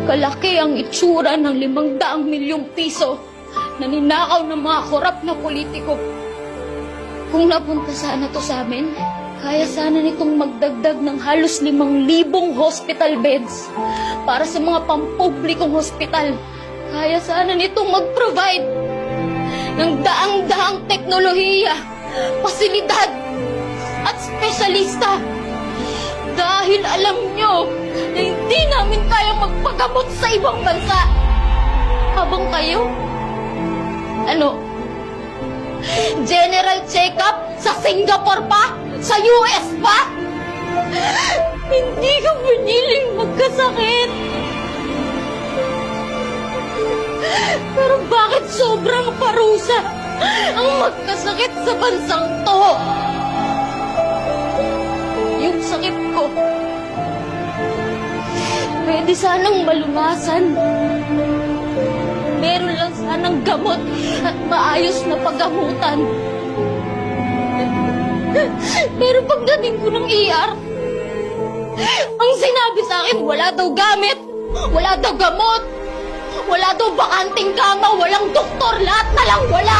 Kalaki ang itsura ng 500 milyong piso na ninakaw ng mga korap na politiko. Kung napunta sana to sa amin, kaya sana nitong magdagdag ng halos 5,000 hospital beds para sa mga pampublikong hospital. Kaya sana nitong mag-provide ng daang-daang teknolohiya, pasilidad at espesyalista. Dahil alam nyo na hindi namin kaya magpagamot sa ibang bansa. Habang kayo, general check-up sa Singapore pa? Sa US pa? Hindi ka piniling magkasakit. Pero bakit sobrang parusa ang magkasakit sa bansang to? Yung sakit ko, pwede sanang malunasan. Meron lang sanang gamot at maayos na paggamutan. Pero pagdating ko ng ER, ang sinabi sa akin, wala daw gamit, wala daw gamot, wala daw bakanting kama, walang doktor, lahat na lang wala.